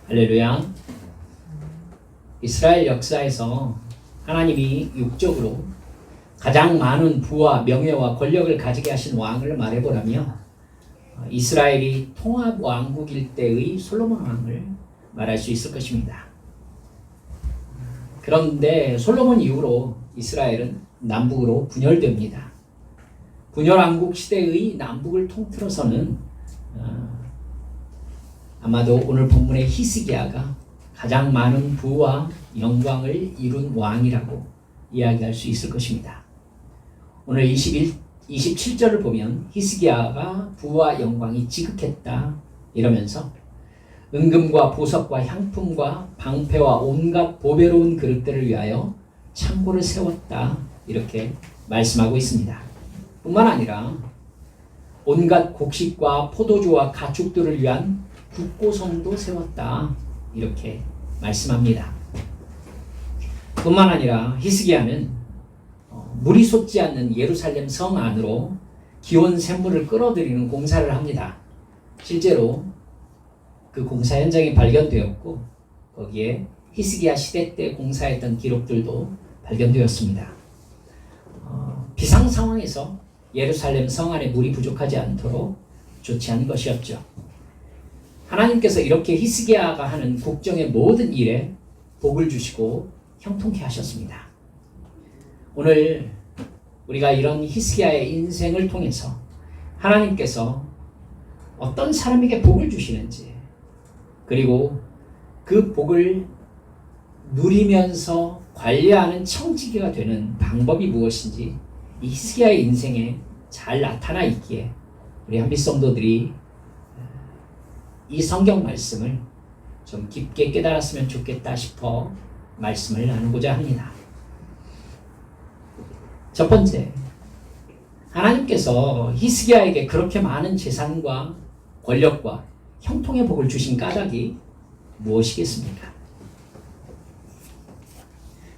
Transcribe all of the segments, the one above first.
할렐루야. 이스라엘 역사에서 하나님이 육적으로 가장 많은 부와 명예와 권력을 가지게 하신 왕을 말해보라면 이스라엘이 통합 왕국일 때의 솔로몬 왕을 말할 수 있을 것입니다. 그런데 솔로몬 이후로 이스라엘은 남북으로 분열됩니다. 분열왕국 시대의 남북을 통틀어서는 아마도 오늘 본문의 히스기야가 가장 많은 부와 영광을 이룬 왕이라고 이야기할 수 있을 것입니다. 오늘 27절을 보면 히스기야가 부와 영광이 지극했다 이러면서 은금과 보석과 향품과 방패와 온갖 보배로운 그릇들을 위하여 창고를 세웠다 이렇게 말씀하고 있습니다. 뿐만 아니라 온갖 곡식과 포도주와 가축들을 위한 국고성도 세웠다 이렇게 말씀합니다. 뿐만 아니라 히스기야는 물이 솟지 않는 예루살렘 성 안으로 기온 샘물을 끌어들이는 공사를 합니다. 실제로 그 공사 현장이 발견되었고 거기에 히스기야 시대 때 공사했던 기록들도 발견되었습니다. 비상 상황에서 예루살렘 성 안에 물이 부족하지 않도록 조치한 것이었죠. 하나님께서 이렇게 히스기야가 하는 국정의 모든 일에 복을 주시고 형통케 하셨습니다. 오늘 우리가 이런 히스기야의 인생을 통해서 하나님께서 어떤 사람에게 복을 주시는지 그리고 그 복을 누리면서 관리하는 청지기가 되는 방법이 무엇인지 이 히스기야의 인생에 잘 나타나 있기에 우리 한빛 성도들이 이 성경 말씀을 좀 깊게 깨달았으면 좋겠다 싶어 말씀을 나누고자 합니다. 첫 번째, 하나님께서 히스기야에게 그렇게 많은 재산과 권력과 형통의 복을 주신 까닭이 무엇이겠습니까?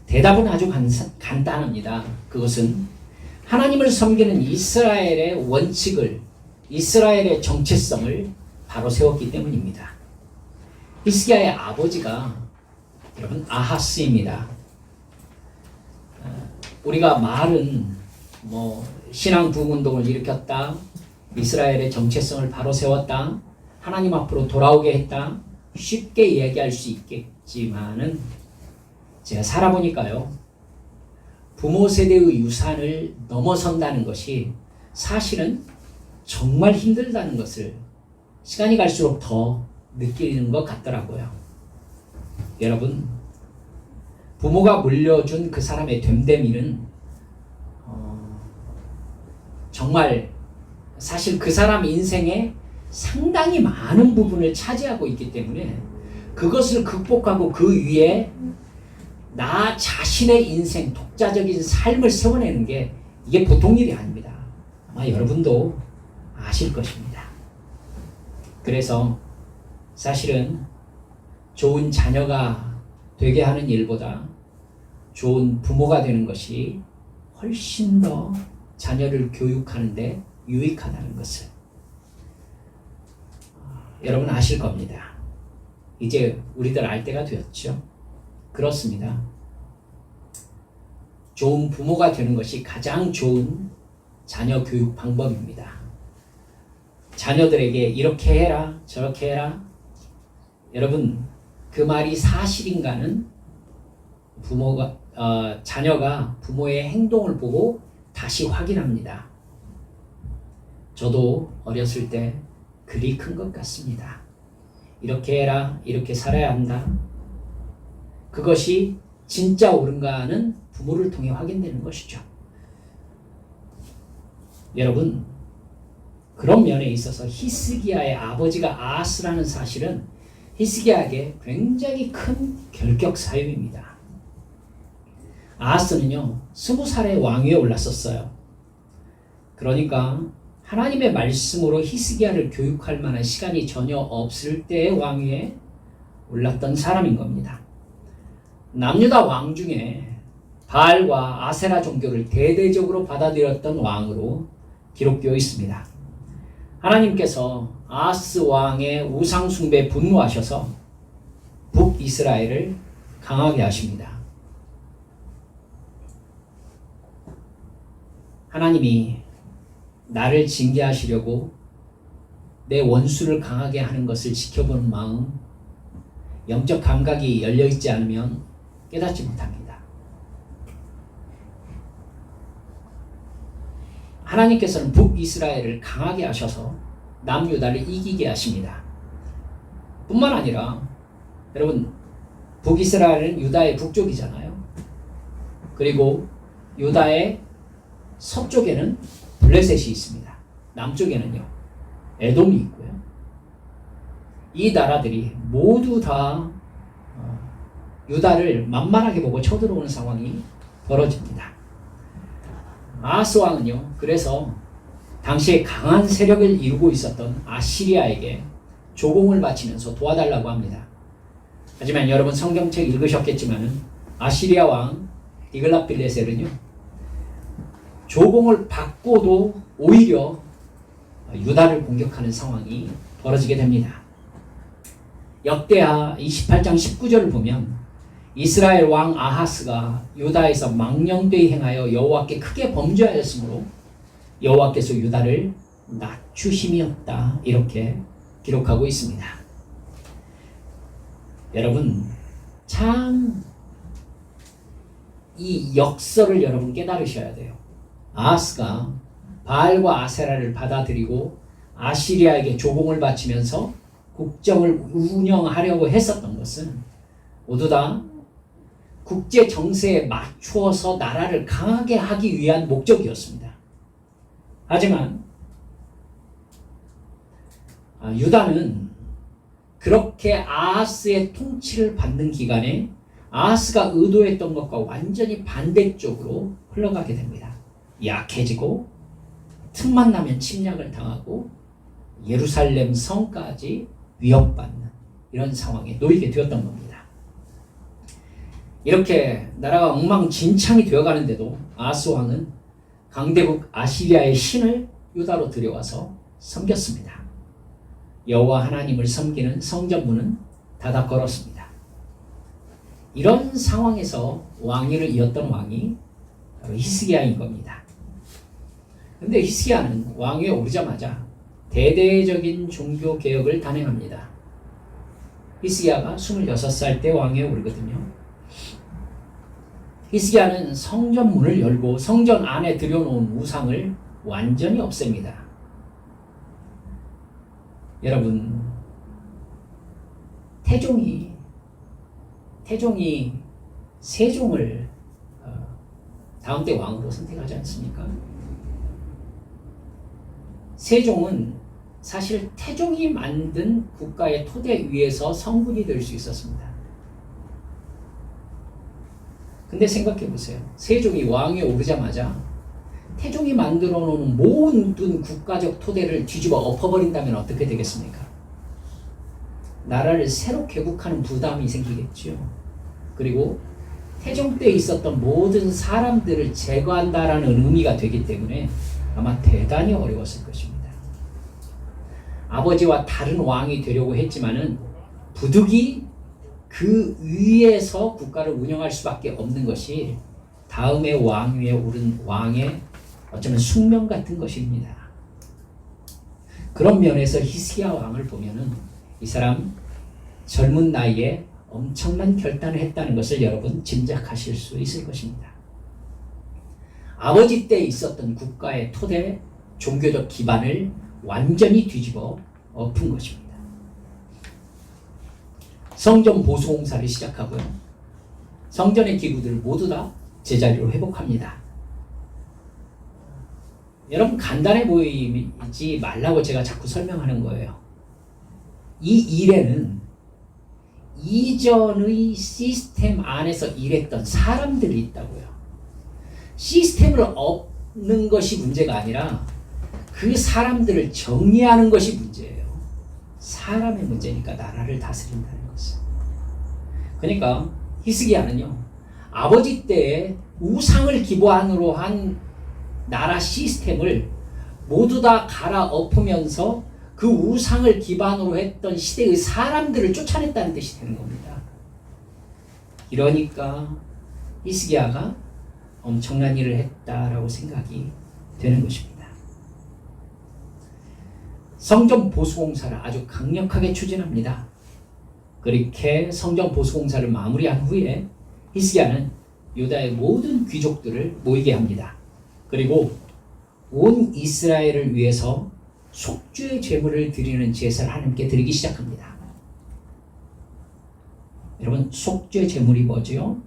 대답은 아주 간단합니다. 그것은 하나님을 섬기는 이스라엘의 원칙을, 이스라엘의 정체성을 바로 세웠기 때문입니다. 히스기야의 아버지가 여러분 아하스입니다. 우리가 말은 신앙 부흥운동을 일으켰다, 이스라엘의 정체성을 바로 세웠다, 하나님 앞으로 돌아오게 했다 쉽게 이야기할 수 있겠지만은 제가 살아보니까요, 부모 세대의 유산을 넘어선다는 것이 사실은 정말 힘들다는 것을 시간이 갈수록 더 느끼는 것 같더라고요. 여러분, 부모가 물려준 그 사람의 됨됨이는 정말 사실 그 사람 인생에 상당히 많은 부분을 차지하고 있기 때문에 그것을 극복하고 그 위에 나 자신의 인생, 독자적인 삶을 세워내는 게 이게 보통 일이 아닙니다. 아마 여러분도 아실 것입니다. 그래서 사실은 좋은 자녀가 되게 하는 일보다 좋은 부모가 되는 것이 훨씬 더 자녀를 교육하는 데 유익하다는 것을 여러분 아실 겁니다. 이제 우리들 알 때가 되었죠. 그렇습니다. 좋은 부모가 되는 것이 가장 좋은 자녀 교육 방법입니다. 자녀들에게 이렇게 해라, 저렇게 해라. 여러분, 그 말이 사실인가는 자녀가 부모의 행동을 보고 다시 확인합니다. 저도 어렸을 때 그리 큰 것 같습니다. 이렇게 해라, 이렇게 살아야 한다. 그것이 진짜 옳은가는 부모를 통해 확인되는 것이죠. 여러분, 그런 면에 있어서 히스기야의 아버지가 아하스라는 사실은 히스기야에게 굉장히 큰 결격 사유입니다. 아하스는요 20살에 왕위에 올랐었어요. 그러니까 하나님의 말씀으로 히스기야를 교육할 만한 시간이 전혀 없을 때의 왕위에 올랐던 사람인 겁니다. 남유다 왕 중에 바알과 아세라 종교를 대대적으로 받아들였던 왕으로 기록되어 있습니다. 하나님께서 아하스 왕의 우상 숭배에 분노하셔서 북이스라엘을 강하게 하십니다. 하나님이 나를 징계하시려고 내 원수를 강하게 하는 것을 지켜보는 마음, 영적 감각이 열려있지 않으면 깨닫지 못합니다. 하나님께서는 북이스라엘을 강하게 하셔서 남유다를 이기게 하십니다. 뿐만 아니라 여러분, 북이스라엘은 유다의 북쪽이잖아요. 그리고 유다의 서쪽에는 블레셋이 있습니다. 남쪽에는요, 에돔이 있고요. 이 나라들이 모두 다 유다를 만만하게 보고 쳐들어오는 상황이 벌어집니다. 아하스 왕은요, 그래서 당시에 강한 세력을 이루고 있었던 아시리아에게 조공을 바치면서 도와달라고 합니다. 하지만 여러분 성경책 읽으셨겠지만은 아시리아 왕 디글랏빌레셀은요, 조공을 받고도 오히려 유다를 공격하는 상황이 벌어지게 됩니다. 역대하 28장 19절을 보면 이스라엘 왕 아하스가 유다에서 망령되이 행하여 여호와께 크게 범죄하였으므로 여호와께서 유다를 낮추심이었다, 이렇게 기록하고 있습니다. 여러분, 참 이 역설을 여러분 깨달으셔야 돼요. 아하스가 바알과 아세라를 받아들이고 아시리아에게 조공을 바치면서 국정을 운영하려고 했었던 것은 모두 다 국제 정세에 맞추어서 나라를 강하게 하기 위한 목적이었습니다. 하지만 유다는 그렇게 아하스의 통치를 받는 기간에 아하스가 의도했던 것과 완전히 반대쪽으로 흘러가게 됩니다. 약해지고 틈만 나면 침략을 당하고 예루살렘 성까지 위협받는 이런 상황에 놓이게 되었던 겁니다. 이렇게 나라가 엉망진창이 되어가는데도 아하스 왕은 강대국 아시리아의 신을 유다로 들여와서 섬겼습니다. 여호와 하나님을 섬기는 성전문은 닫아 걸었습니다. 이런 상황에서 왕위를 이었던 왕이 바로 히스기야인 겁니다. 그런데 히스기야는 왕위에 오르자마자 대대적인 종교 개혁을 단행합니다. 히스기야가 26살 때 왕위에 오르거든요. 히스기야는 성전 문을 열고 성전 안에 들여놓은 우상을 완전히 없앱니다. 여러분, 태종이 세종을 다음 때 왕으로 선택하지 않습니까? 세종은 사실 태종이 만든 국가의 토대 위에서 성군이 될 수 있었습니다. 근데 생각해 보세요. 세종이 왕위에 오르자마자 태종이 만들어 놓은 모든 국가적 토대를 뒤집어 엎어버린다면 어떻게 되겠습니까? 나라를 새로 개국하는 부담이 생기겠죠. 그리고 태종 때 있었던 모든 사람들을 제거한다라는 의미가 되기 때문에 아마 대단히 어려웠을 것입니다. 아버지와 다른 왕이 되려고 했지만은 부득이 그 위에서 국가를 운영할 수밖에 없는 것이 다음에 왕위에 오른 왕의 어쩌면 숙명 같은 것입니다. 그런 면에서 히스기야 왕을 보면은 이 사람 젊은 나이에 엄청난 결단을 했다는 것을 여러분 짐작하실 수 있을 것입니다. 아버지 때 있었던 국가의 토대, 종교적 기반을 완전히 뒤집어 엎은 것입니다. 성전 보수 공사를 시작하고요. 성전의 기구들을 모두 다 제자리로 회복합니다. 여러분, 간단해 보이지 말라고 제가 자꾸 설명하는 거예요. 이 일에는 이전의 시스템 안에서 일했던 사람들이 있다고요. 시스템을 엎는 것이 문제가 아니라 그 사람들을 정리하는 것이 문제예요. 사람의 문제니까 나라를 다스린다는 것은. 그러니까 히스기야는요, 아버지 때에 우상을 기반으로 한 나라 시스템을 모두 다 갈아엎으면서 그 우상을 기반으로 했던 시대의 사람들을 쫓아냈다는 뜻이 되는 겁니다. 이러니까 히스기야가 엄청난 일을 했다라고 생각이 되는 것입니다. 성전 보수공사를 아주 강력하게 추진합니다. 그렇게 성전 보수공사를 마무리한 후에 히스기야는 유다의 모든 귀족들을 모이게 합니다. 그리고 온 이스라엘을 위해서 속죄의 제물을 드리는 제사를 하나님께 드리기 시작합니다. 여러분, 속죄 제물이 뭐죠?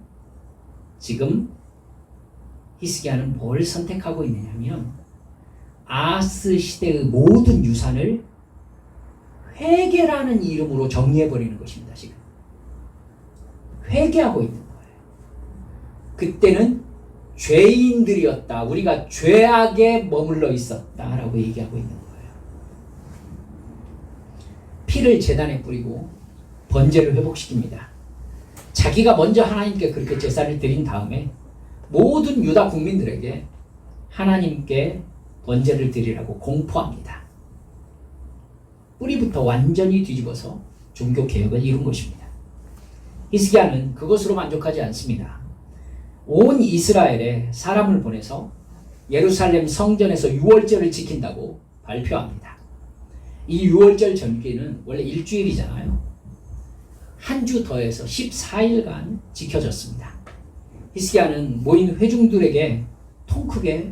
지금 히스기야는 뭘 선택하고 있느냐면 아하스 시대의 모든 유산을 회개라는 이름으로 정리해버리는 것입니다. 지금 회개하고 있는 거예요. 그때는 죄인들이었다, 우리가 죄악에 머물러 있었다라고 얘기하고 있는 거예요. 피를 제단에 뿌리고 번제를 회복시킵니다. 자기가 먼저 하나님께 그렇게 제사를 드린 다음에 모든 유다 국민들에게 하나님께 번제를 드리라고 공포합니다. 뿌리부터 완전히 뒤집어서 종교개혁을 이룬 것입니다. 히스기야는 그것으로 만족하지 않습니다. 온 이스라엘에 사람을 보내서 예루살렘 성전에서 유월절을 지킨다고 발표합니다. 이 유월절 절기는 원래 일주일이잖아요. 한 주 더해서 14일간 지켜졌습니다. 히스기야는 모인 회중들에게 통 크게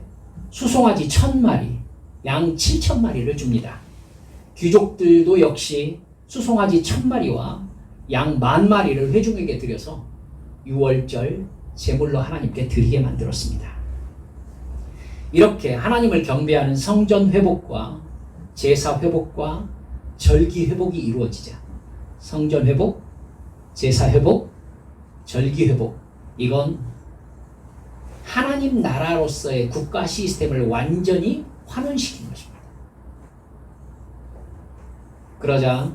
수송아지 1000마리, 양 7000마리를 줍니다. 귀족들도 역시 수송아지 1000마리와 양 10,000마리를 회중에게 드려서 유월절 제물로 하나님께 드리게 만들었습니다. 이렇게 하나님을 경배하는 성전 회복과 제사 회복과 절기 회복이 이루어지자 성전 회복, 제사 회복, 절기 회복, 이건 하나님 나라로서의 국가 시스템을 완전히 환원시킨 것입니다. 그러자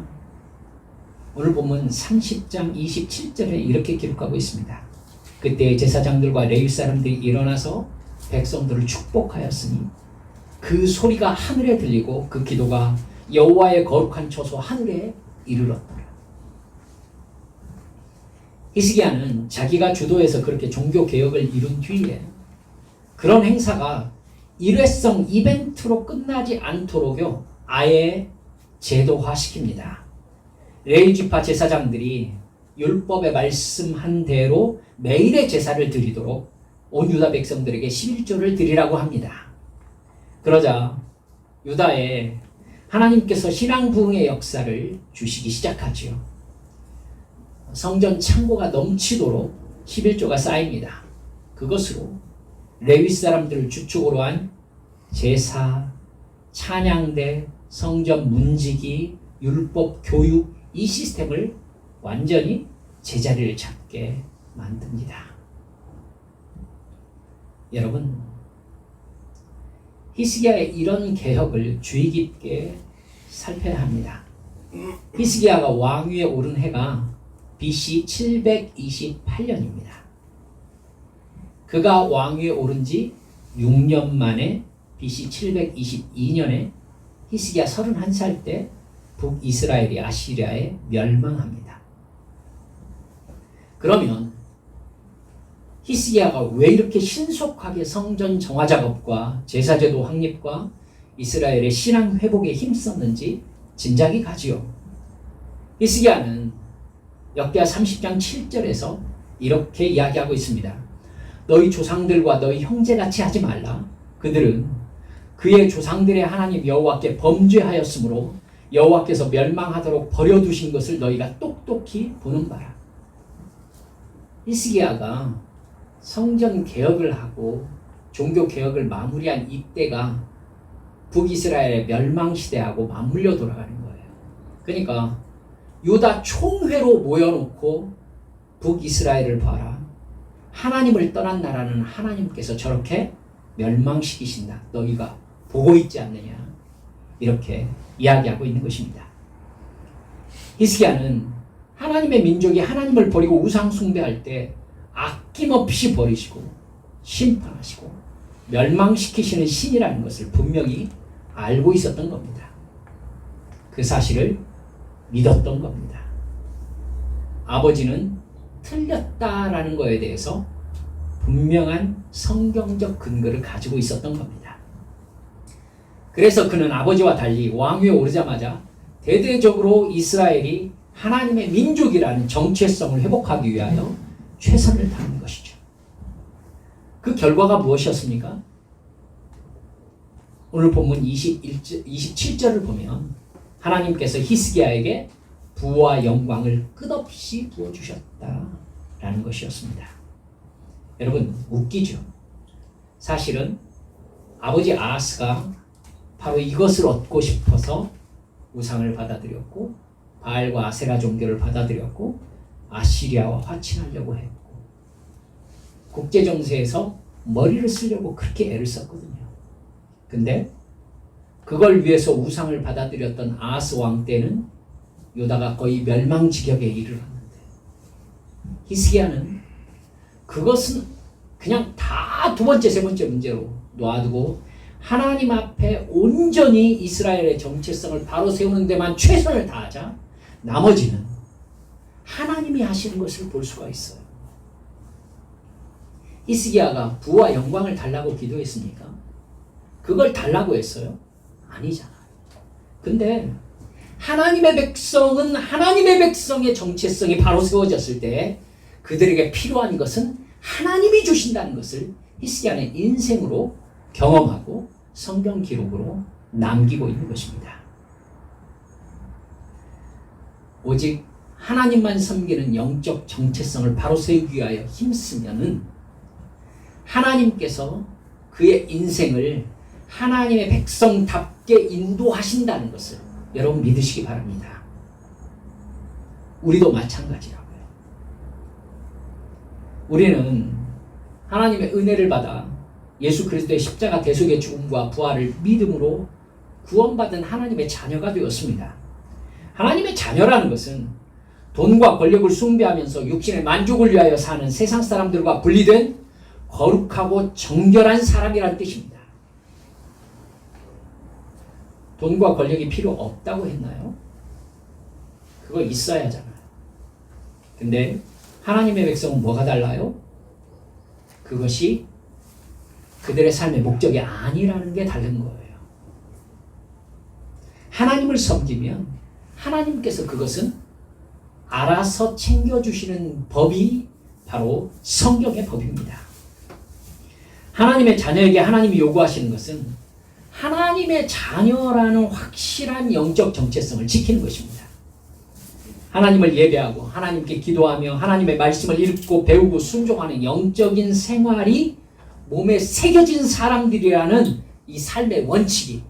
오늘 본문 30장 27절에 이렇게 기록하고 있습니다. 그때 제사장들과 레위 사람들이 일어나서 백성들을 축복하였으니 그 소리가 하늘에 들리고 그 기도가 여호와의 거룩한 처소 하늘에 이르렀더라. 히스기야는 자기가 주도해서 그렇게 종교 개혁을 이룬 뒤에 그런 행사가 일회성 이벤트로 끝나지 않도록요 아예 제도화시킵니다. 레위 지파 제사장들이 율법에 말씀한 대로 매일의 제사를 드리도록 온 유다 백성들에게 11조를 드리라고 합니다. 그러자 유다에 하나님께서 신앙 부흥의 역사를 주시기 시작하지요. 성전 창고가 넘치도록 11조가 쌓입니다. 그것으로 레위 사람들을 주축으로 한 제사, 찬양대, 성전 문지기, 율법 교육, 이 시스템을 완전히 제자리를 잡게 만듭니다. 여러분, 히스기야의 이런 개혁을 주의 깊게 살펴야 합니다. 히스기야가 왕위에 오른 해가 BC 728년입니다. 그가 왕위에 오른 지 6년 만에 BC 722년에 히스기야 31살 때 북이스라엘이 아시리아에 멸망합니다. 그러면 히스기야가 왜 이렇게 신속하게 성전 정화 작업과 제사제도 확립과 이스라엘의 신앙 회복에 힘썼는지 짐작이 가지요. 히스기야는 역대하 30장 7절에서 이렇게 이야기하고 있습니다. 너희 조상들과 너희 형제같이 하지 말라. 그들은 그의 조상들의 하나님 여호와께 범죄하였으므로 여호와께서 멸망하도록 버려두신 것을 너희가 똑똑히 보는 바라. 히스기야가 성전 개혁을 하고 종교 개혁을 마무리한 이때가 북이스라엘의 멸망 시대하고 맞물려 돌아가는 거예요. 그러니까 유다 총회로 모여놓고 북이스라엘을 봐라. 하나님을 떠난 나라는 하나님께서 저렇게 멸망시키신다. 너희가 보고 있지 않느냐. 이렇게 이야기하고 있는 것입니다. 히스기야는 하나님의 민족이 하나님을 버리고 우상 숭배할 때 아낌없이 버리시고 심판하시고 멸망시키시는 신이라는 것을 분명히 알고 있었던 겁니다. 그 사실을 믿었던 겁니다. 아버지는 틀렸다라는 거에 대해서 분명한 성경적 근거를 가지고 있었던 겁니다. 그래서 그는 아버지와 달리 왕위에 오르자마자 대대적으로 이스라엘이 하나님의 민족이라는 정체성을 회복하기 위하여 최선을 다하는 것이죠. 그 결과가 무엇이었습니까? 오늘 본문 27절을 보면 하나님께서 히스기야에게 부와 영광을 끝없이 부어주셨다라는 것이었습니다. 여러분, 웃기죠? 사실은 아버지 아하스가 바로 이것을 얻고 싶어서 우상을 받아들였고 바알과 아세라 종교를 받아들였고 아시리아와 화친하려고 했고 국제정세에서 머리를 쓰려고 그렇게 애를 썼거든요. 근데 그걸 위해서 우상을 받아들였던 아하스 왕 때는 유다가 거의 멸망지경에 이르렀는데 히스기야는 그것은 그냥 다 두 번째, 세 번째 문제로 놔두고 하나님 앞에 온전히 이스라엘의 정체성을 바로 세우는 데만 최선을 다하자 나머지는 하나님이 하시는 것을 볼 수가 있어요. 히스기야가 부와 영광을 달라고 기도했습니까? 그걸 달라고 했어요? 아니잖아요. 근데 하나님의 백성은 하나님의 백성의 정체성이 바로 세워졌을 때 그들에게 필요한 것은 하나님이 주신다는 것을 히스기야는 인생으로 경험하고 성경 기록으로 남기고 있는 것입니다. 오직 하나님만 섬기는 영적 정체성을 바로 세우기 위하여 힘쓰면은 하나님께서 그의 인생을 하나님의 백성답게 인도하신다는 것을 여러분 믿으시기 바랍니다. 우리도 마찬가지라고요. 우리는 하나님의 은혜를 받아 예수 그리스도의 십자가 대속의 죽음과 부활을 믿음으로 구원받은 하나님의 자녀가 되었습니다. 하나님의 자녀라는 것은 돈과 권력을 숭배하면서 육신의 만족을 위하여 사는 세상 사람들과 분리된 거룩하고 정결한 사람이라는 뜻입니다. 돈과 권력이 필요 없다고 했나요? 그거 있어야 하잖아요. 근데 하나님의 백성은 뭐가 달라요? 그것이 그들의 삶의 목적이 아니라는 게 다른 거예요. 하나님을 섬기면 하나님께서 그것은 알아서 챙겨주시는 법이 바로 성경의 법입니다. 하나님의 자녀에게 하나님이 요구하시는 것은 하나님의 자녀라는 확실한 영적 정체성을 지키는 것입니다. 하나님을 예배하고 하나님께 기도하며 하나님의 말씀을 읽고 배우고 순종하는 영적인 생활이 몸에 새겨진 사람들이라는 이 삶의 원칙이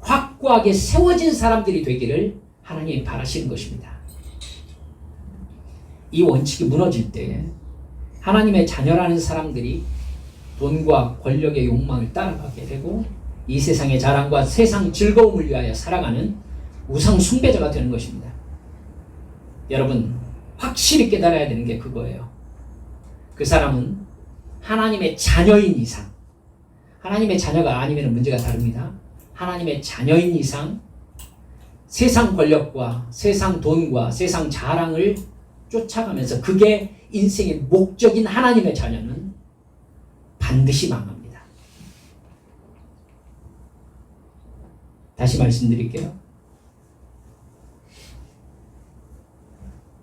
확고하게 세워진 사람들이 되기를 하나님이 바라시는 것입니다. 이 원칙이 무너질 때 하나님의 자녀라는 사람들이 돈과 권력의 욕망을 따라가게 되고 이 세상의 자랑과 세상 즐거움을 위하여 살아가는 우상 숭배자가 되는 것입니다. 여러분 확실히 깨달아야 되는 게 그거예요. 그 사람은 하나님의 자녀인 이상, 하나님의 자녀가 아니면 문제가 다릅니다. 하나님의 자녀인 이상 세상 권력과 세상 돈과 세상 자랑을 쫓아가면서 그게 인생의 목적인 하나님의 자녀는 반드시 망합니다. 다시 말씀드릴게요.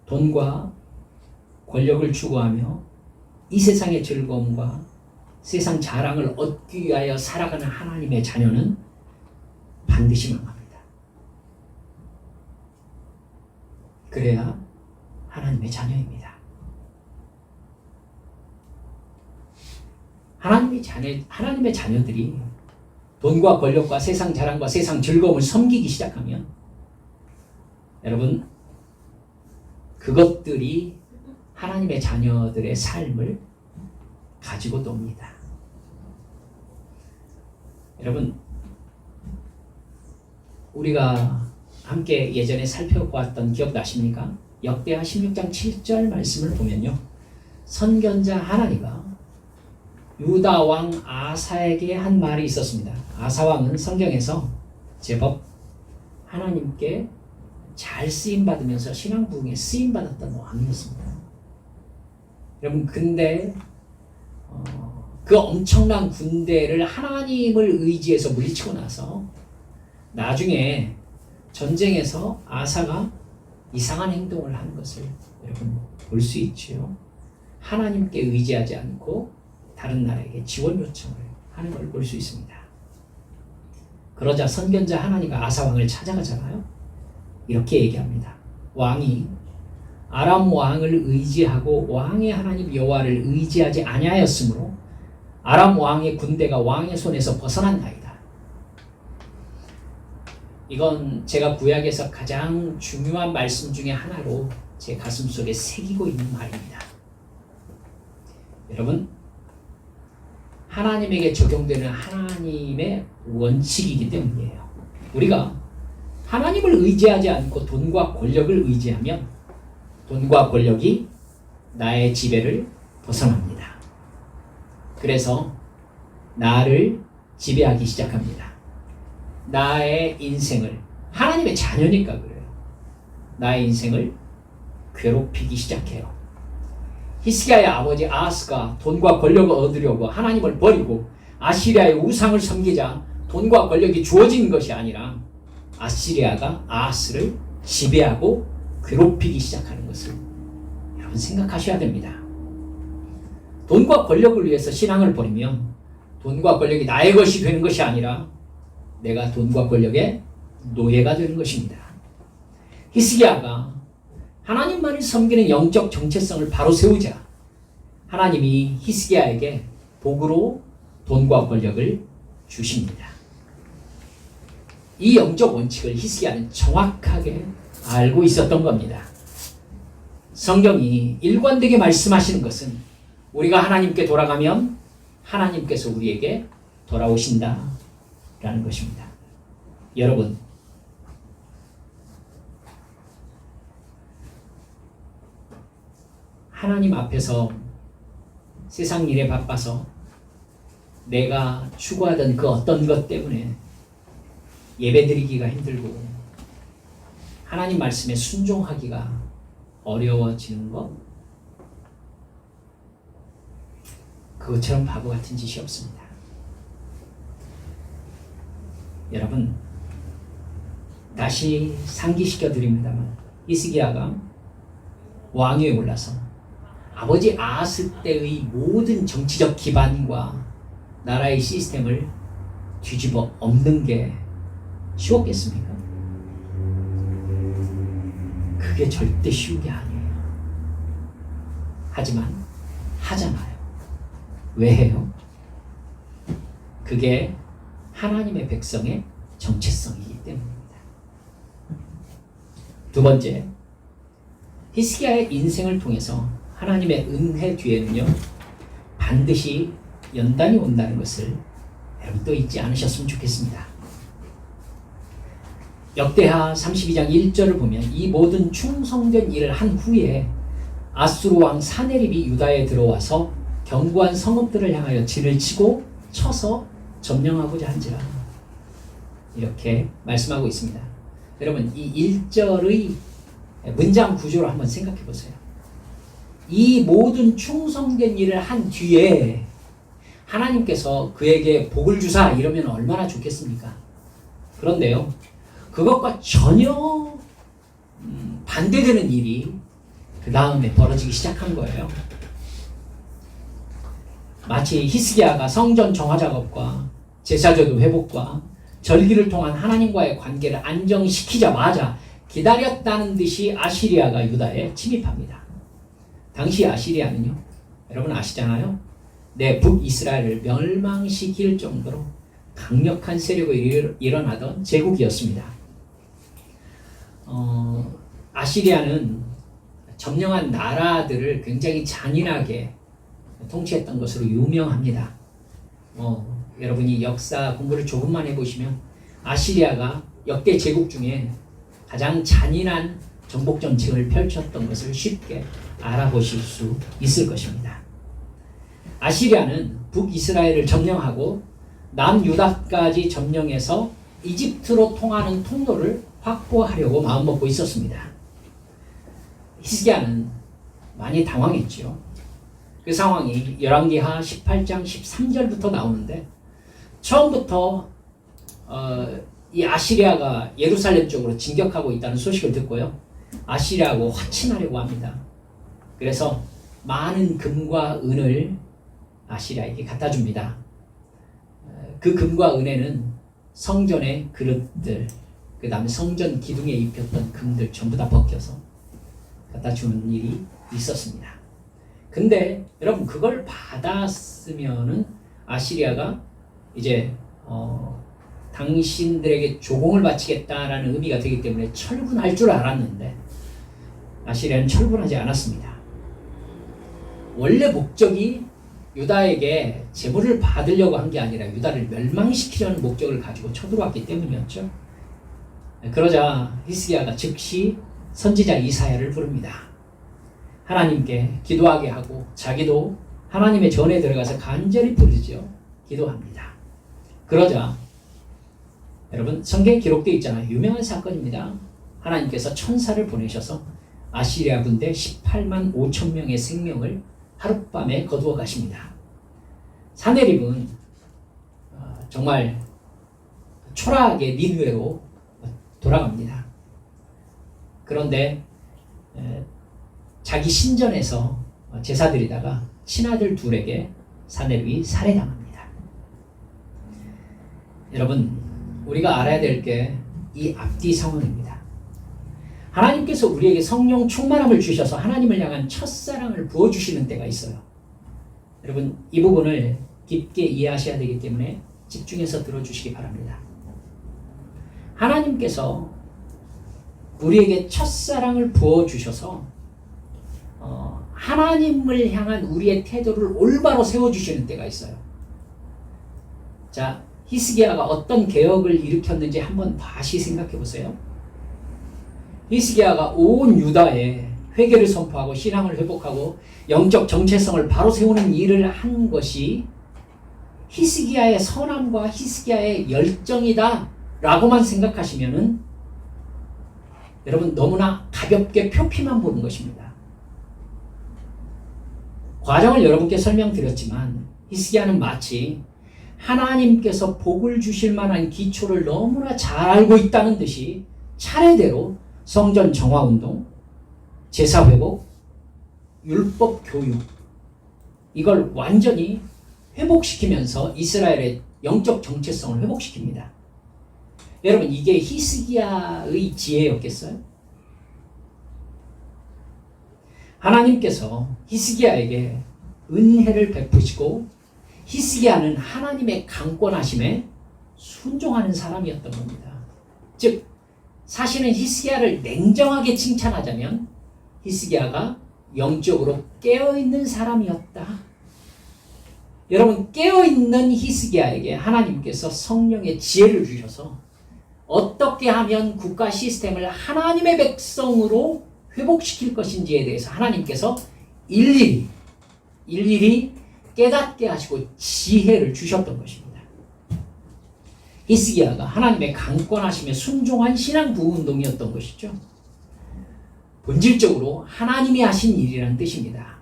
돈과 권력을 추구하며 이 세상의 즐거움과 세상 자랑을 얻기 위하여 살아가는 하나님의 자녀는 반드시 망합니다. 그래야 하나님의 자녀입니다. 하나님의 자녀들이 돈과 권력과 세상 자랑과 세상 즐거움을 섬기기 시작하면 여러분 그것들이 하나님의 자녀들의 삶을 가지고 놉니다. 여러분 우리가 함께 예전에 살펴보았던 기억나십니까? 역대하 16장 7절 말씀을 보면요. 선견자 하나니가 유다 왕 아사에게 한 말이 있었습니다. 아사 왕은 성경에서 제법 하나님께 잘 쓰임받으면서 신앙 부흥에 쓰임받았던 왕이었습니다. 여러분 근데 그 엄청난 군대를 하나님을 의지해서 물리치고 나서 나중에 전쟁에서 아사가 이상한 행동을 한 것을 여러분 볼 수 있지요. 하나님께 의지하지 않고 다른 나라에게 지원 요청을 하는 걸 볼 수 있습니다. 그러자 선견자 하나니가 아사 왕을 찾아가잖아요. 이렇게 얘기합니다. 왕이 아람 왕을 의지하고 왕의 하나님 여호와를 의지하지 아니하였으므로 아람 왕의 군대가 왕의 손에서 벗어났나이다. 이건 제가 구약에서 가장 중요한 말씀 중에 하나로 제 가슴속에 새기고 있는 말입니다. 여러분, 하나님에게 적용되는 하나님의 원칙이기 때문이에요. 우리가 하나님을 의지하지 않고 돈과 권력을 의지하면 돈과 권력이 나의 지배를 벗어납니다. 그래서 나를 지배하기 시작합니다. 나의 인생을, 하나님의 자녀니까 그래요. 나의 인생을 괴롭히기 시작해요. 히스기야의 아버지 아하스가 돈과 권력을 얻으려고 하나님을 버리고 아시리아의 우상을 섬기자 돈과 권력이 주어진 것이 아니라 아시리아가 아하스를 지배하고 괴롭히기 시작하는 것을 여러분 생각하셔야 됩니다. 돈과 권력을 위해서 신앙을 버리면 돈과 권력이 나의 것이 되는 것이 아니라 내가 돈과 권력의 노예가 되는 것입니다. 히스기야가 하나님만을 섬기는 영적 정체성을 바로 세우자 하나님이 히스기야에게 복으로 돈과 권력을 주십니다. 이 영적 원칙을 히스기야는 정확하게 알고 있었던 겁니다. 성경이 일관되게 말씀하시는 것은 우리가 하나님께 돌아가면 하나님께서 우리에게 돌아오신다라는 것입니다. 여러분, 하나님 앞에서 세상 일에 바빠서 내가 추구하던 그 어떤 것 때문에 예배드리기가 힘들고 하나님 말씀에 순종하기가 어려워지는 것, 그것처럼 바보 같은 짓이 없습니다. 여러분, 다시 상기시켜 드립니다만 히스기야가 왕위에 올라서 아버지 아하스 때의 모든 정치적 기반과 나라의 시스템을 뒤집어 엎는 게 쉬웠겠습니까? 그게 절대 쉬운 게 아니에요. 하지만 하잖아요. 왜 해요? 그게 하나님의 백성의 정체성이기 때문입니다. 두 번째, 히스기야의 인생을 통해서 하나님의 은혜 뒤에는요 반드시 연단이 온다는 것을 여러분 또 잊지 않으셨으면 좋겠습니다. 역대하 32장 1절을 보면 이 모든 충성된 일을 한 후에 아수르 왕 사네립이 유다에 들어와서 견고한 성읍들을 향하여 진을 치고 쳐서 점령하고자 한지라, 이렇게 말씀하고 있습니다. 여러분, 이 1절의 문장 구조를 한번 생각해 보세요. 이 모든 충성된 일을 한 뒤에 하나님께서 그에게 복을 주사 이러면 얼마나 좋겠습니까? 그런데요, 그것과 전혀 반대되는 일이 그 다음에 벌어지기 시작한 거예요. 마치 히스기야가 성전 정화 작업과 제사제도 회복과 절기를 통한 하나님과의 관계를 안정시키자마자 기다렸다는 듯이 아시리아가 유다에 침입합니다. 당시 아시리아는요, 여러분 아시잖아요. 북이스라엘을 멸망시킬 정도로 강력한 세력이 일어나던 제국이었습니다. 아시리아는 점령한 나라들을 굉장히 잔인하게 통치했던 것으로 유명합니다. 여러분이 역사 공부를 조금만 해보시면 아시리아가 역대 제국 중에 가장 잔인한 정복 정책을 펼쳤던 것을 쉽게 알아보실 수 있을 것입니다. 아시리아는 북이스라엘을 점령하고 남유다까지 점령해서 이집트로 통하는 통로를 확보하려고 마음먹고 있었습니다. 히스기야는 많이 당황했죠. 그 상황이 열왕기하 18장 13절부터 나오는데 처음부터 이 아시리아가 예루살렘 쪽으로 진격하고 있다는 소식을 듣고요. 아시리아하고 화친하려고 합니다. 그래서 많은 금과 은을 아시리아에게 갖다 줍니다. 그 금과 은에는 성전의 그릇들, 그 다음에 성전 기둥에 입혔던 금들 전부 다 벗겨서 갖다 주는 일이 있었습니다. 근데 여러분 그걸 받았으면은 아시리아가 이제 당신들에게 조공을 바치겠다라는 의미가 되기 때문에 철분할 줄 알았는데 아시리아는 철분하지 않았습니다. 원래 목적이 유다에게 제물을 받으려고 한 게 아니라 유다를 멸망시키려는 목적을 가지고 쳐들어왔기 때문이었죠. 그러자 히스기야가 즉시 선지자 이사야를 부릅니다. 하나님께 기도하게 하고 자기도 하나님의 전에 들어가서 간절히 부르죠. 기도합니다. 그러자 여러분 성경에 기록되어 있잖아요. 유명한 사건입니다. 하나님께서 천사를 보내셔서 아시리아 군대 18만 5천 명의 생명을 하룻밤에 거두어 가십니다. 사내립은 정말 초라하게 니느웨로 돌아갑니다. 그런데 자기 신전에서 제사 드리다가 친아들 둘에게 사내립이 살해당합니다. 여러분 우리가 알아야 될 게 이 앞뒤 상황입니다. 하나님께서 우리에게 성령 충만함을 주셔서 하나님을 향한 첫사랑을 부어주시는 때가 있어요. 여러분 이 부분을 깊게 이해하셔야 되기 때문에 집중해서 들어주시기 바랍니다. 하나님께서 우리에게 첫사랑을 부어주셔서 하나님을 향한 우리의 태도를 올바로 세워주시는 때가 있어요. 자, 히스기야가 어떤 개혁을 일으켰는지 한번 다시 생각해 보세요. 히스기야가 온 유다에 회개를 선포하고 신앙을 회복하고 영적 정체성을 바로 세우는 일을 한 것이 히스기야의 선함과 히스기야의 열정이다 라고만 생각하시면은 여러분 너무나 가볍게 표피만 보는 것입니다. 과정을 여러분께 설명드렸지만 히스기야는 마치 하나님께서 복을 주실 만한 기초를 너무나 잘 알고 있다는 듯이 차례대로 성전 정화운동, 제사회복, 율법 교육 이걸 완전히 회복시키면서 이스라엘의 영적 정체성을 회복시킵니다. 여러분 이게 히스기야의 지혜였겠어요? 하나님께서 히스기야에게 은혜를 베푸시고 히스기야는 하나님의 강권하심에 순종하는 사람이었던 겁니다. 즉 사실은 히스기야를 냉정하게 칭찬하자면 히스기야가 영적으로 깨어있는 사람이었다. 여러분 깨어있는 히스기야에게 하나님께서 성령의 지혜를 주셔서 어떻게 하면 국가 시스템을 하나님의 백성으로 회복시킬 것인지에 대해서 하나님께서 일일이 깨닫게 하시고 지혜를 주셨던 것입니다. 히스기야가 하나님의 강권하심에 순종한 신앙 부흥운동이었던 것이죠. 본질적으로 하나님이 하신 일이라는 뜻입니다.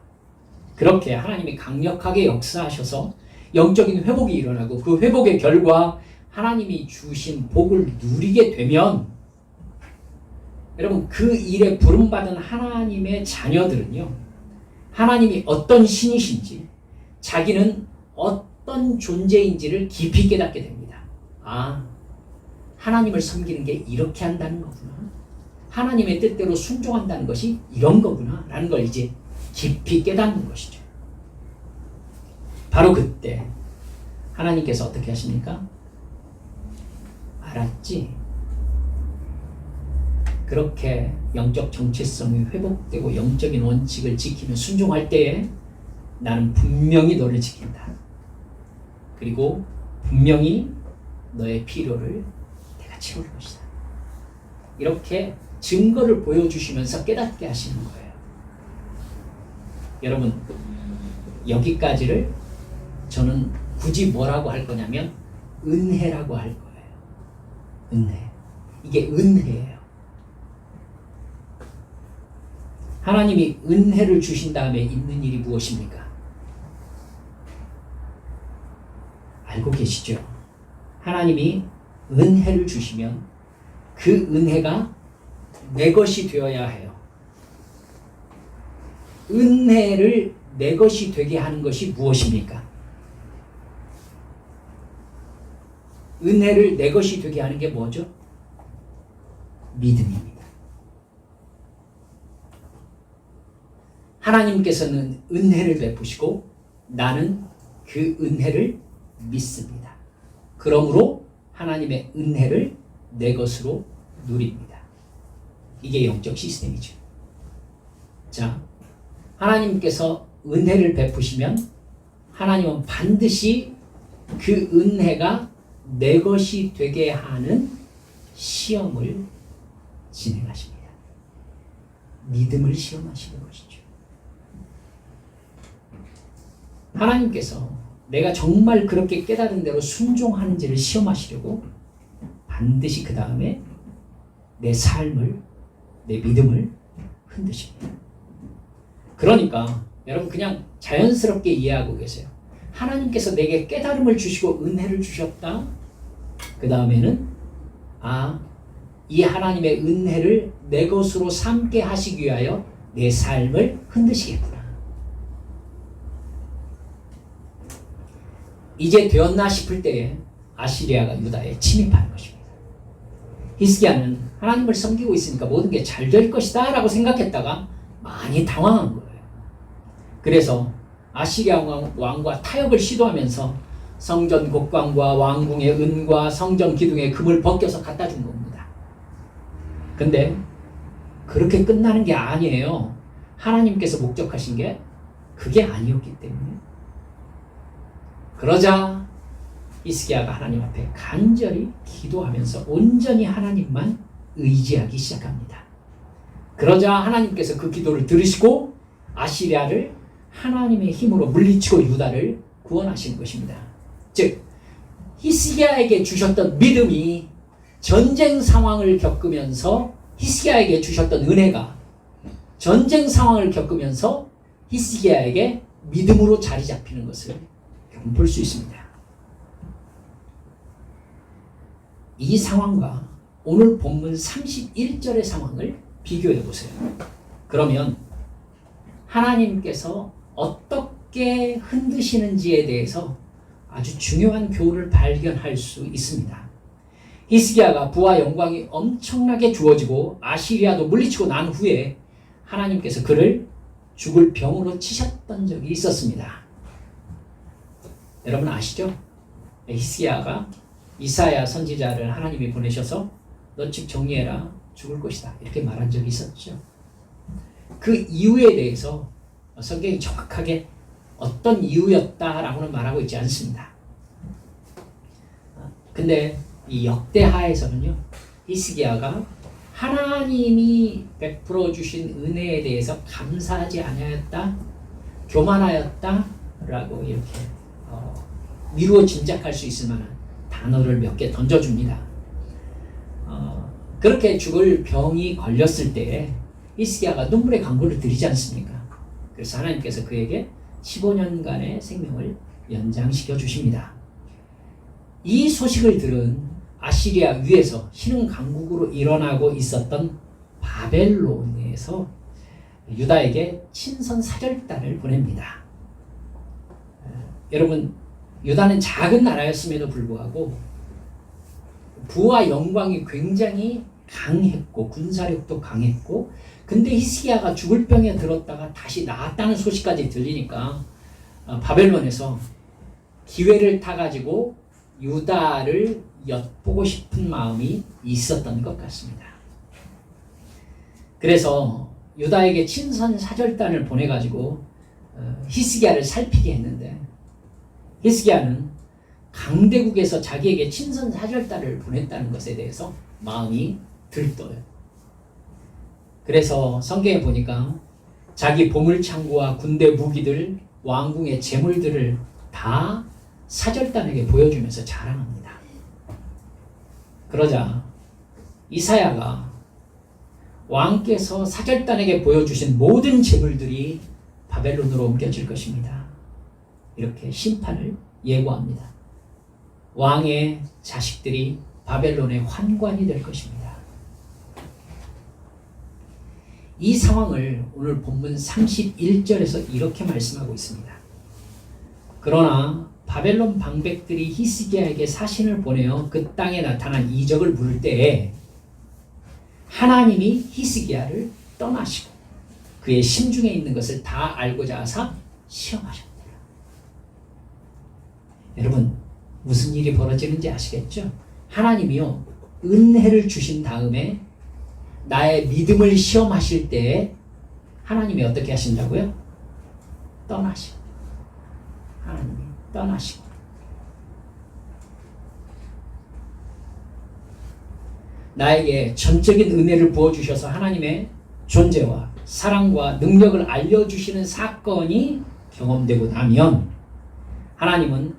그렇게 하나님이 강력하게 역사하셔서 영적인 회복이 일어나고 그 회복의 결과 하나님이 주신 복을 누리게 되면 여러분 그 일에 부름받은 하나님의 자녀들은요 하나님이 어떤 신이신지 자기는 어떤 존재인지를 깊이 깨닫게 됩니다. 아, 하나님을 섬기는 게 이렇게 한다는 거구나. 하나님의 뜻대로 순종한다는 것이 이런 거구나 라는 걸 이제 깊이 깨닫는 것이죠. 바로 그때 하나님께서 어떻게 하십니까? 알았지? 그렇게 영적 정체성이 회복되고 영적인 원칙을 지키며 순종할 때에 나는 분명히 너를 지킨다. 그리고 분명히 너의 필요를 내가 채울 것이다. 이렇게 증거를 보여주시면서 깨닫게 하시는 거예요. 여러분 여기까지를 저는 굳이 뭐라고 할 거냐면 은혜라고 할 거예요. 은혜. 이게 은혜예요. 하나님이 은혜를 주신 다음에 있는 일이 무엇입니까? 알고 계시죠? 하나님이 은혜를 주시면 그 은혜가 내 것이 되어야 해요. 은혜를 내 것이 되게 하는 것이 무엇입니까? 은혜를 내 것이 되게 하는 게 뭐죠? 믿음입니다. 하나님께서는 은혜를 베푸시고 나는 그 은혜를 믿습니다. 그러므로 하나님의 은혜를 내 것으로 누립니다. 이게 영적 시스템이죠. 자, 하나님께서 은혜를 베푸시면 하나님은 반드시 그 은혜가 내 것이 되게 하는 시험을 진행하십니다. 믿음을 시험하시는 것이죠. 하나님께서 내가 정말 그렇게 깨달은 대로 순종하는지를 시험하시려고 반드시 그 다음에 내 삶을, 내 믿음을 흔드십니다. 그러니까 여러분 그냥 자연스럽게 이해하고 계세요. 하나님께서 내게 깨달음을 주시고 은혜를 주셨다. 그 다음에는 이 하나님의 은혜를 내 것으로 삼게 하시기 위하여 내 삶을 흔드시겠구나. 이제 되었나 싶을 때에 아시리아가 유다에 침입하는 것입니다. 히스기야는 하나님을 섬기고 있으니까 모든 게 잘 될 것이다 라고 생각했다가 많이 당황한 거예요. 그래서 아시리아 왕과 타협을 시도하면서 성전 곡관과 왕궁의 은과 성전 기둥의 금을 벗겨서 갖다 준 겁니다. 근데 그렇게 끝나는 게 아니에요. 하나님께서 목적하신 게 그게 아니었기 때문에. 그러자 히스기야가 하나님 앞에 간절히 기도하면서 온전히 하나님만 의지하기 시작합니다. 그러자 하나님께서 그 기도를 들으시고 아시리아를 하나님의 힘으로 물리치고 유다를 구원하신 것입니다. 즉 히스기야에게 주셨던 믿음이 전쟁 상황을 겪으면서 히스기야에게 주셨던 은혜가 전쟁 상황을 겪으면서 히스기야에게 믿음으로 자리 잡히는 것을 볼 수 있습니다. 이 상황과 오늘 본문 31절의 상황을 비교해 보세요. 그러면 하나님께서 어떻게 흔드시는지에 대해서 아주 중요한 교훈을 발견할 수 있습니다. 히스기야가 부와 영광이 엄청나게 주어지고 아시리아도 물리치고 난 후에 하나님께서 그를 죽을 병으로 치셨던 적이 있었습니다. 여러분 아시죠? 히스기야가 이사야 선지자를 하나님이 보내셔서 너 집 정리해라, 죽을 것이다 이렇게 말한 적이 있었죠. 그 이유에 대해서 성경이 정확하게 어떤 이유였다라고는 말하고 있지 않습니다. 근데 이 역대하에서는요, 히스기야가 하나님이 베풀어 주신 은혜에 대해서 감사하지 아니하였다, 교만하였다라고 이렇게 미루어 짐작할 수 있을 만한 단어를 몇 개 던져줍니다. 그렇게 죽을 병이 걸렸을 때 히스기야가 눈물의 간구를 드리지 않습니까? 그래서 하나님께서 그에게 15년간의 생명을 연장시켜 주십니다. 이 소식을 들은 아시리아 위에서 신흥 강국으로 일어나고 있었던 바벨론에서 유다에게 친선 사절단을 보냅니다. 여러분, 유다는 작은 나라였음에도 불구하고 부와 영광이 굉장히 강했고 군사력도 강했고, 근데 히스기야가 죽을 병에 들었다가 다시 나았다는 소식까지 들리니까 바벨론에서 기회를 타가지고 유다를 엿보고 싶은 마음이 있었던 것 같습니다. 그래서 유다에게 친선 사절단을 보내가지고 히스기야를 살피게 했는데, 히스기야는 강대국에서 자기에게 친선 사절단을 보냈다는 것에 대해서 마음이 들떠요. 그래서 성경에 보니까 자기 보물창고와 군대 무기들, 왕궁의 재물들을 다 사절단에게 보여주면서 자랑합니다. 그러자 이사야가 왕께서 사절단에게 보여주신 모든 재물들이 바벨론으로 옮겨질 것입니다. 이렇게 심판을 예고합니다. 왕의 자식들이 바벨론의 환관이 될 것입니다. 이 상황을 오늘 본문 31절에서 이렇게 말씀하고 있습니다. 그러나 바벨론 방백들이 히스기야에게 사신을 보내어 그 땅에 나타난 이적을 물을 때에 하나님이 히스기야를 떠나시고 그의 심중에 있는 것을 다 알고자 하사 시험하셨대요. 여러분, 무슨 일이 벌어지는지 아시겠죠? 하나님이요, 은혜를 주신 다음에 나의 믿음을 시험하실 때에 하나님이 어떻게 하신다고요? 떠나시고. 하나님이 떠나시고. 나에게 전적인 은혜를 부어주셔서 하나님의 존재와 사랑과 능력을 알려주시는 사건이 경험되고 나면 하나님은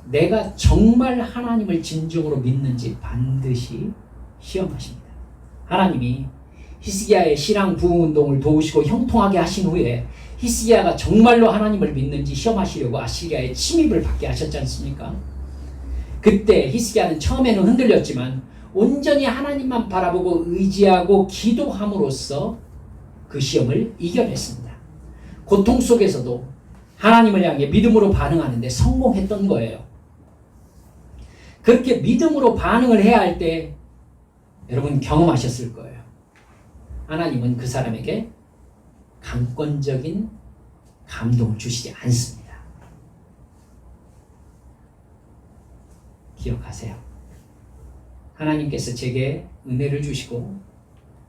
내가 정말 하나님을 진정으로 믿는지 반드시 시험하십니다. 하나님이 히스기야의 신앙 부흥 운동을 도우시고 형통하게 하신 후에 히스기야가 정말로 하나님을 믿는지 시험하시려고 아시리아의 침입을 받게 하셨지 않습니까? 그때 히스기야는 처음에는 흔들렸지만 온전히 하나님만 바라보고 의지하고 기도함으로써 그 시험을 이겨냈습니다. 고통 속에서도 하나님을 향해 믿음으로 반응하는데 성공했던 거예요. 그렇게 믿음으로 반응을 해야 할 때 여러분 경험하셨을 거예요. 하나님은 그 사람에게 강권적인 감동을 주시지 않습니다. 기억하세요. 하나님께서 제게 은혜를 주시고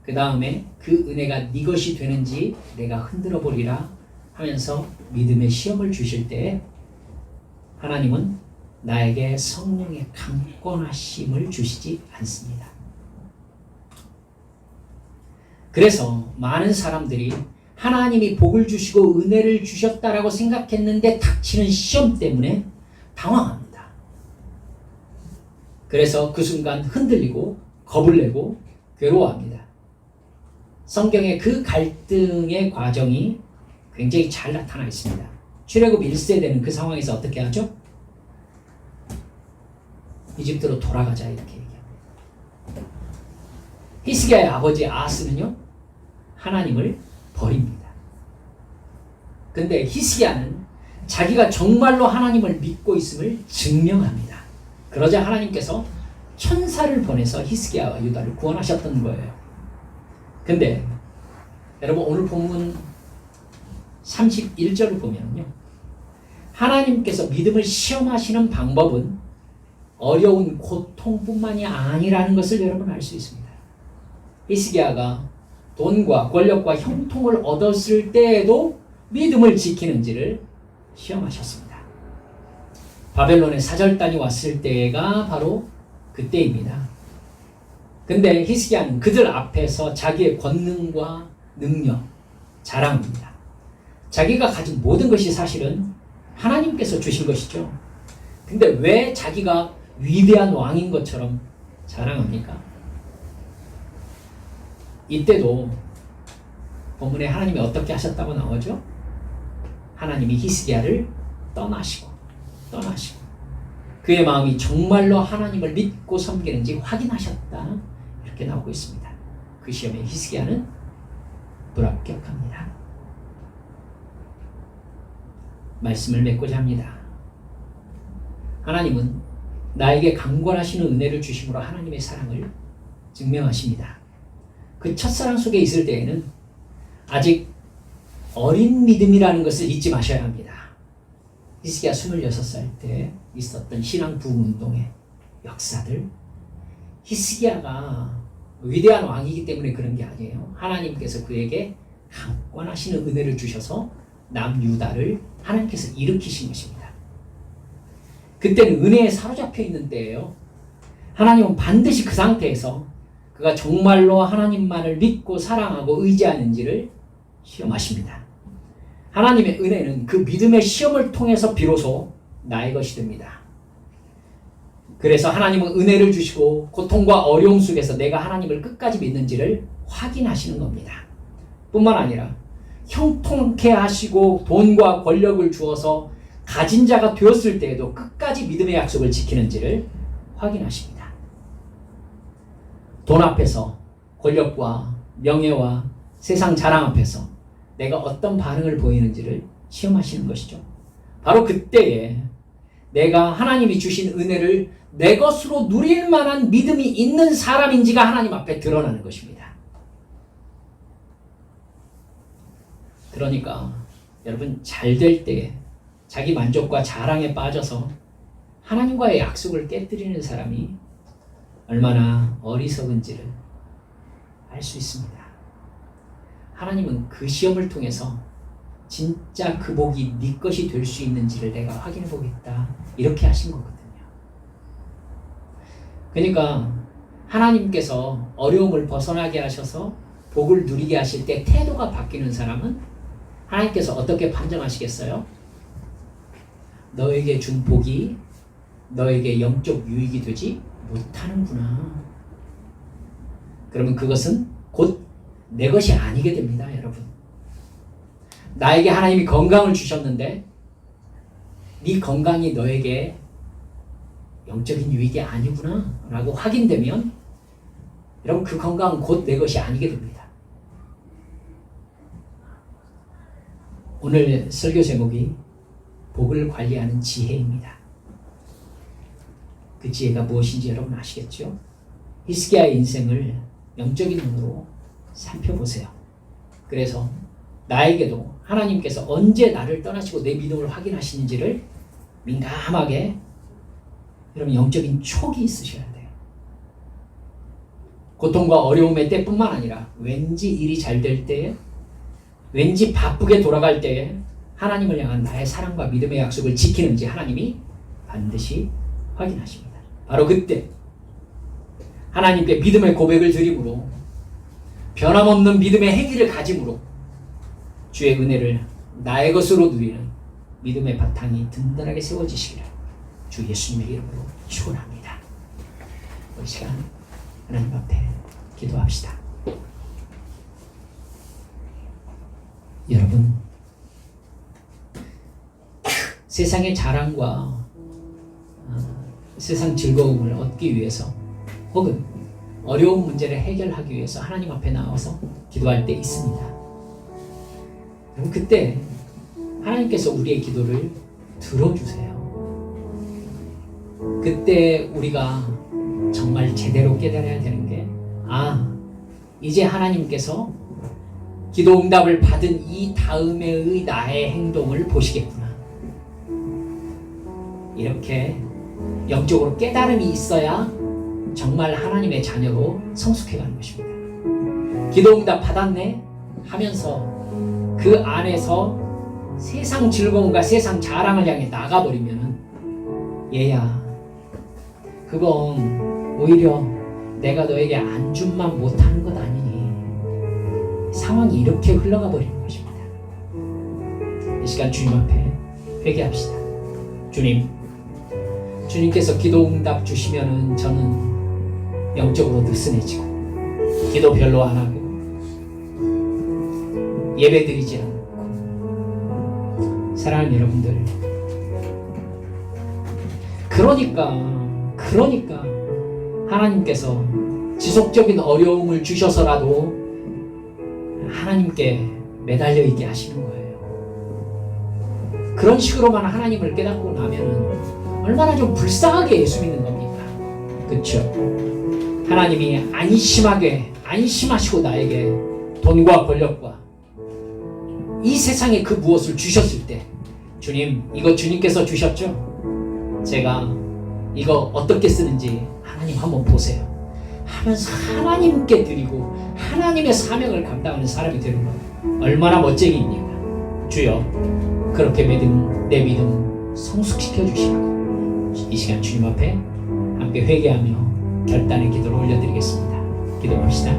그 다음에 그 은혜가 네 것이 되는지 내가 흔들어 보리라 하면서 믿음의 시험을 주실 때 하나님은 나에게 성령의 강권하심을 주시지 않습니다. 그래서 많은 사람들이 하나님이 복을 주시고 은혜를 주셨다라고 생각했는데 닥치는 시험 때문에 당황합니다. 그래서 그 순간 흔들리고 겁을 내고 괴로워합니다. 성경의 그 갈등의 과정이 굉장히 잘 나타나 있습니다. 출애굽 1세대는 그 상황에서 어떻게 하죠? 이집트로 돌아가자 이렇게 얘기합니다. 히스기야의 아버지 아하스는요, 하나님을 버립니다. 근데 히스기야는 자기가 정말로 하나님을 믿고 있음을 증명합니다. 그러자 하나님께서 천사를 보내서 히스기야와 유다를 구원하셨던 거예요. 근데 여러분 오늘 본문 31절을 보면요, 하나님께서 믿음을 시험하시는 방법은 어려운 고통뿐만이 아니라는 것을 여러분 알 수 있습니다. 히스기야가 돈과 권력과 형통을 얻었을 때에도 믿음을 지키는지를 시험하셨습니다. 바벨론의 사절단이 왔을 때가 바로 그때입니다. 근데 히스기야는 그들 앞에서 자기의 권능과 능력 자랑합니다. 자기가 가진 모든 것이 사실은 하나님께서 주신 것이죠. 근데 왜 자기가 위대한 왕인 것처럼 자랑합니까? 이때도 본문에 하나님이 어떻게 하셨다고 나오죠? 하나님이 히스기야를 떠나시고 그의 마음이 정말로 하나님을 믿고 섬기는지 확인하셨다, 이렇게 나오고 있습니다. 그 시험에 히스기야는 불합격합니다. 말씀을 맺고자 합니다. 하나님은 나에게 강권하시는 은혜를 주심으로 하나님의 사랑을 증명하십니다. 그 첫사랑 속에 있을 때에는 아직 어린 믿음이라는 것을 잊지 마셔야 합니다. 히스기야 26살 때 있었던 신앙 부흥운동의 역사들, 히스기야가 위대한 왕이기 때문에 그런 게 아니에요. 하나님께서 그에게 강권하시는 은혜를 주셔서 남유다를 하나님께서 일으키신 것입니다. 그때는 은혜에 사로잡혀 있는 때예요. 하나님은 반드시 그 상태에서 그가 정말로 하나님만을 믿고 사랑하고 의지하는지를 시험하십니다. 하나님의 은혜는 그 믿음의 시험을 통해서 비로소 나의 것이 됩니다. 그래서 하나님은 은혜를 주시고 고통과 어려움 속에서 내가 하나님을 끝까지 믿는지를 확인하시는 겁니다. 뿐만 아니라 형통케 하시고 돈과 권력을 주어서 가진 자가 되었을 때에도 끝까지 믿음의 약속을 지키는지를 확인하십니다. 돈 앞에서, 권력과 명예와 세상 자랑 앞에서 내가 어떤 반응을 보이는지를 시험하시는 것이죠. 바로 그때에 내가 하나님이 주신 은혜를 내 것으로 누릴 만한 믿음이 있는 사람인지가 하나님 앞에 드러나는 것입니다. 그러니까 여러분, 잘 될 때에 자기 만족과 자랑에 빠져서 하나님과의 약속을 깨뜨리는 사람이 얼마나 어리석은지를 알 수 있습니다. 하나님은 그 시험을 통해서 진짜 그 복이 네 것이 될 수 있는지를 내가 확인해 보겠다, 이렇게 하신 거거든요. 그러니까 하나님께서 어려움을 벗어나게 하셔서 복을 누리게 하실 때 태도가 바뀌는 사람은 하나님께서 어떻게 판정하시겠어요? 너에게 준 복이 너에게 영적 유익이 되지 못하는구나. 그러면 그것은 곧 내 것이 아니게 됩니다, 여러분. 나에게 하나님이 건강을 주셨는데 네 건강이 너에게 영적인 유익이 아니구나 라고 확인되면 여러분, 그 건강은 곧 내 것이 아니게 됩니다. 오늘 설교 제목이 복을 관리하는 지혜입니다. 그 지혜가 무엇인지 여러분 아시겠죠? 히스기야의 인생을 영적인 눈으로 살펴보세요. 그래서 나에게도 하나님께서 언제 나를 떠나시고 내 믿음을 확인하시는지를 민감하게, 여러분, 영적인 촉이 있으셔야 돼요. 고통과 어려움의 때뿐만 아니라 왠지 일이 잘 될 때에, 왠지 바쁘게 돌아갈 때에 하나님을 향한 나의 사랑과 믿음의 약속을 지키는지 하나님이 반드시 확인하십니다. 바로 그때 하나님께 믿음의 고백을 드림으로, 변함없는 믿음의 행위를 가짐으로 주의 은혜를 나의 것으로 누리는 믿음의 바탕이 든든하게 세워지시기를 주 예수님의 이름으로 축원합니다. 우리 시간 하나님 앞에 기도합시다. 여러분, 세상의 자랑과 세상 즐거움을 얻기 위해서, 혹은 어려운 문제를 해결하기 위해서 하나님 앞에 나와서 기도할 때 있습니다. 그럼 그때 하나님께서 우리의 기도를 들어주세요. 그때 우리가 정말 제대로 깨달아야 되는 게, 이제 하나님께서 기도 응답을 받은 이 다음에의 나의 행동을 보시겠구나. 이렇게 영적으로 깨달음이 있어야 정말 하나님의 자녀로 성숙해가는 것입니다. 기도응답 받았네 하면서 그 안에서 세상 즐거움과 세상 자랑을 향해 나가버리면, 얘야, 그건 오히려 내가 너에게 안준만 못하는 것 아니니 상황이 이렇게 흘러가 버리는 것입니다. 이 시간 주님 앞에 회개합시다. 주님께서 기도응답 주시면은 저는 영적으로 느슨해지고 기도 별로 안 하고 예배 드리지 않고, 사랑하는 여러분들, 그러니까 하나님께서 지속적인 어려움을 주셔서라도 하나님께 매달려 있게 하시는 거예요. 그런 식으로만 하나님을 깨닫고 나면은 얼마나 좀 불쌍하게 예수 믿는 겁니까? 그렇죠? 하나님이 안심하시고 나에게 돈과 권력과 이 세상에 그 무엇을 주셨을 때, 주님, 이거 주님께서 주셨죠? 제가 이거 어떻게 쓰는지 하나님 한번 보세요 하면서 하나님께 드리고 하나님의 사명을 감당하는 사람이 되는 것, 얼마나 멋쟁이입니까? 주여, 그렇게 내 믿음 성숙시켜 주시라고 이 시간 주님 앞에 함께 회개하며 결단의 기도를 올려드리겠습니다. 기도합시다.